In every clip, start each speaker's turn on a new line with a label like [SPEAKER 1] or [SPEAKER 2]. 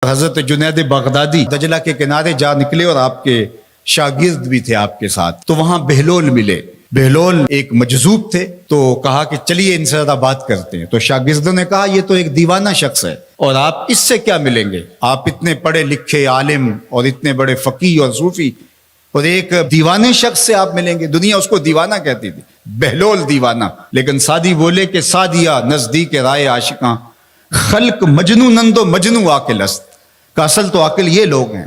[SPEAKER 1] حضرت جنید بغدادی دجلہ کے کنارے جا نکلے اور آپ کے شاگرد بھی تھے آپ کے ساتھ، تو وہاں بہلول ملے۔ بہلول ایک مجذوب تھے، تو کہا کہ چلیے ان سے زیادہ بات کرتے ہیں۔ تو شاگردوں نے کہا یہ تو ایک دیوانہ شخص ہے اور آپ اس سے کیا ملیں گے، آپ اتنے پڑھے لکھے عالم اور اتنے بڑے فقیہ اور صوفی، اور ایک دیوانے شخص سے آپ ملیں گے۔ دنیا اس کو دیوانہ کہتی تھی، بہلول دیوانہ۔ لیکن سعدی بولے کہ سعدیہ نزدیک رائے عاشقاں، خلق مجنو نندو مجنو عاقل است، کہ اصل تو عاقل یہ لوگ ہیں۔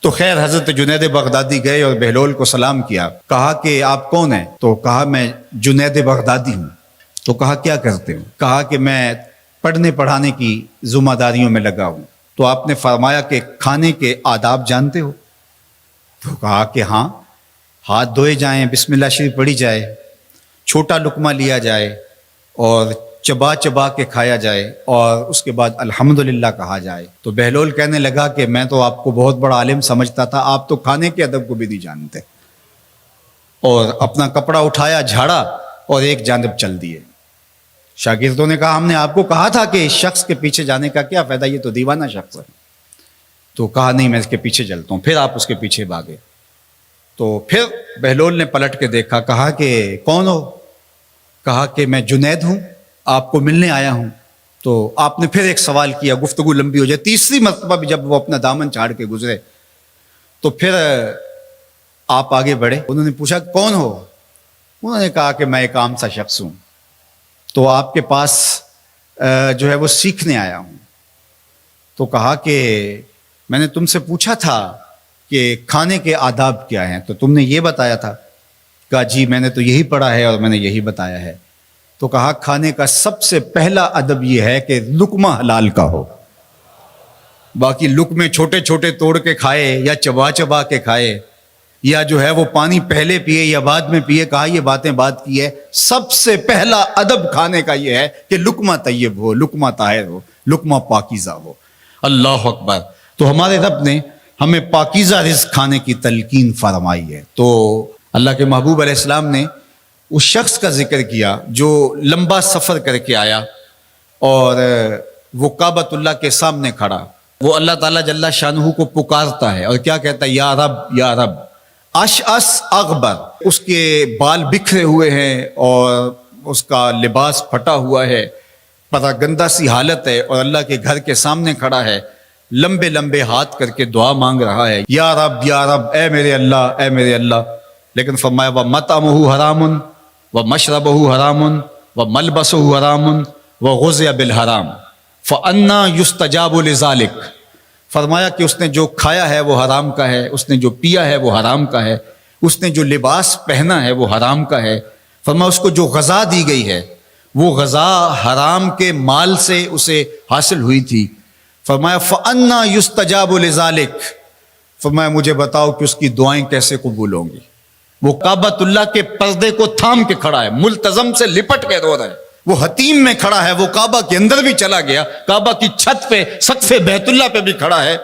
[SPEAKER 1] تو خیر حضرت جنید بغدادی گئے اور بہلول کو سلام کیا، کہا کہ آپ کون ہیں؟ تو کہا میں جنید بغدادی ہوں۔ تو کہا کیا کرتے ہو؟ کہا کہ میں پڑھنے پڑھانے کی ذمہ داریوں میں لگا ہوں۔ تو آپ نے فرمایا کہ کھانے کے آداب جانتے ہو؟ تو کہا کہ ہاں، ہاتھ دھوئے جائیں، بسم اللہ شریف پڑھی جائے، چھوٹا لقمہ لیا جائے اور چبا چبا کے کھایا جائے، اور اس کے بعد الحمدللہ کہا جائے۔ تو بہلول کہنے لگا کہ میں تو آپ کو بہت بڑا عالم سمجھتا تھا، آپ تو کھانے کے ادب کو بھی نہیں جانتے۔ اور اپنا کپڑا اٹھایا، جھاڑا اور ایک جانب چل دیے۔ شاگردوں نے کہا ہم نے آپ کو کہا تھا کہ اس شخص کے پیچھے جانے کا کیا فائدہ، یہ تو دیوانہ شخص ہے۔ تو کہا نہیں میں اس کے پیچھے چلتا ہوں۔ پھر آپ اس کے پیچھے بھاگے۔ تو پھر بہلول نے پلٹ کے دیکھا، کہا کہ کون ہو؟ کہا کہ میں جنید ہوں، آپ کو ملنے آیا ہوں۔ تو آپ نے پھر ایک سوال کیا، گفتگو لمبی ہو جائے۔ تیسری مرتبہ بھی جب وہ اپنا دامن چھاڑ کے گزرے تو پھر آپ آگے بڑھے۔ انہوں نے پوچھا کون ہو؟ انہوں نے کہا کہ میں ایک عام سا شخص ہوں، تو آپ کے پاس جو ہے وہ سیکھنے آیا ہوں۔ تو کہا کہ میں نے تم سے پوچھا تھا کہ کھانے کے آداب کیا ہیں، تو تم نے یہ بتایا تھا۔ کہا جی میں نے تو یہی پڑھا ہے اور میں نے یہی بتایا ہے۔ تو کہا کھانے کا سب سے پہلا ادب یہ ہے کہ لقمہ حلال کا ہو، باقی لقمے چھوٹے چھوٹے توڑ کے کھائے یا چبا چبا کے کھائے یا جو ہے وہ پانی پہلے پیے یا بعد میں پیے، کہا یہ باتیں بات کی ہے۔ سب سے پہلا ادب کھانے کا یہ ہے کہ لقمہ طیب ہو، لقمہ طاہر ہو، لقمہ پاکیزہ ہو۔ اللہ اکبر۔ تو ہمارے رب نے ہمیں پاکیزہ رزق کھانے کی تلقین فرمائی ہے۔ تو اللہ کے محبوب علیہ السلام نے اس شخص کا ذکر کیا جو لمبا سفر کر کے آیا اور وہ کعبۃ اللہ کے سامنے کھڑا، وہ اللہ تعالیٰ جل شانہ کو پکارتا ہے اور کیا کہتا ہے، یا رب یا رب، اشعث اغبر۔ اس کے بال بکھرے ہوئے ہیں اور اس کا لباس پھٹا ہوا ہے، پراگندہ سی حالت ہے، اور اللہ کے گھر کے سامنے کھڑا ہے، لمبے لمبے ہاتھ کر کے دعا مانگ رہا ہے، یا رب اے میرے اللہ، اے میرے اللہ۔ لیکن فرمایا وَمَطْعَمُهُ حَرَامٌ وَمَشْرَبُهُ حَرَامٌ وَمَلْبَسُهُ حَرَامٌ وَغُذِّيَ بِالْحَرَامِ فَأَنَّىٰ يُسْتَجَابُ لِذَٰلِكَ۔ فرمایا کہ اس نے جو کھایا ہے وہ حرام کا ہے، اس نے جو پیا ہے وہ حرام کا ہے، اس نے جو لباس پہنا ہے وہ حرام کا ہے۔ فرمایا اس کو جو غذا دی گئی ہے وہ غذا حرام کے مال سے اسے حاصل ہوئی تھی۔ فرمایا فَأَنَّىٰ يُسْتَجَابُ لِذَٰلِكَ۔ فرمایا مجھے بتاؤ کہ اس کی دعائیں کیسے قبول ہوں گی۔ وہ کعبۃ اللہ کے پردے کو تھام کے کھڑا ہے، ملتزم سے لپٹ کے رو رہا ہے، وہ حتیم میں کھڑا ہے، وہ کعبہ کے اندر بھی چلا گیا، کعبہ کی چھت پہ سقف بیت اللہ پہ بھی کھڑا ہے،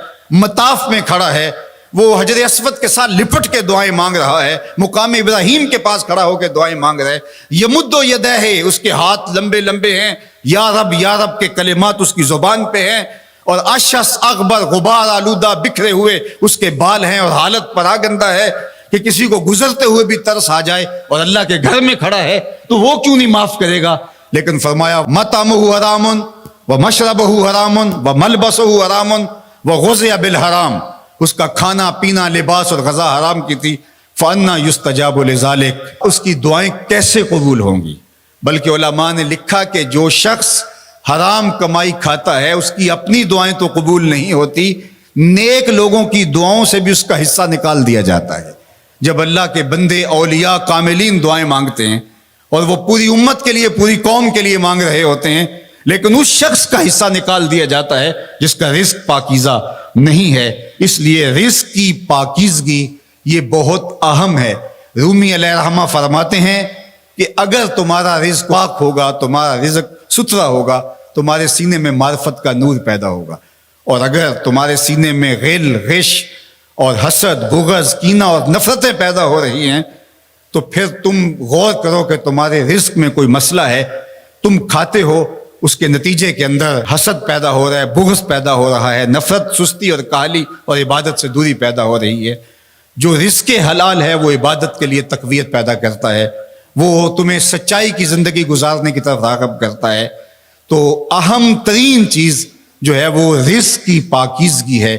[SPEAKER 1] مطاف میں کھڑا ہے، وہ حجر اسود کے ساتھ لپٹ کے دعائیں مانگ رہا ہے، مقام ابراہیم کے پاس کھڑا ہو کے دعائیں مانگ رہا ہے۔ یمد یدہ، اس کے ہاتھ لمبے لمبے ہیں، یا رب کے کلمات اس کی زبان پہ ہیں، اور اشعث اغبر، غبار آلودہ بکھرے ہوئے اس کے بال ہیں، اور حالت پراگندہ ہے کہ کسی کو گزرتے ہوئے بھی ترس آ جائے، اور اللہ کے گھر میں کھڑا ہے تو وہ کیوں نہیں معاف کرے گا۔ لیکن فرمایا مطعمہ حرام ومشربہ حرام وملبسہ حرام وغذی بالحرام، اس کا کھانا پینا لباس اور غذا حرام کی تھی۔ فأنا یستجاب لذالک، اس کی دعائیں کیسے قبول ہوں گی؟ بلکہ علماء نے لکھا کہ جو شخص حرام کمائی کھاتا ہے اس کی اپنی دعائیں تو قبول نہیں ہوتی، نیک لوگوں کی دعاؤں سے بھی اس کا حصہ نکال دیا جاتا ہے۔ جب اللہ کے بندے اولیاء کاملین دعائیں مانگتے ہیں اور وہ پوری امت کے لیے، پوری قوم کے لیے مانگ رہے ہوتے ہیں، لیکن اس شخص کا حصہ نکال دیا جاتا ہے جس کا رزق پاکیزہ نہیں ہے۔ اس لیے رزق کی پاکیزگی یہ بہت اہم ہے۔ رومی علیہ الرحمہ فرماتے ہیں کہ اگر تمہارا رزق پاک ہوگا، تمہارا رزق ستھرا ہوگا، تمہارے سینے میں معرفت کا نور پیدا ہوگا، اور اگر تمہارے سینے میں غل، غش اور حسد، بغض، کینہ اور نفرتیں پیدا ہو رہی ہیں تو پھر تم غور کرو کہ تمہارے رزق میں کوئی مسئلہ ہے۔ تم کھاتے ہو اس کے نتیجے کے اندر حسد پیدا ہو رہا ہے، بغض پیدا ہو رہا ہے، نفرت، سستی اور کاہلی اور عبادت سے دوری پیدا ہو رہی ہے۔ جو رزق حلال ہے وہ عبادت کے لیے تقویت پیدا کرتا ہے، وہ تمہیں سچائی کی زندگی گزارنے کی طرف راغب کرتا ہے۔ تو اہم ترین چیز جو ہے وہ رزق کی پاکیزگی ہے،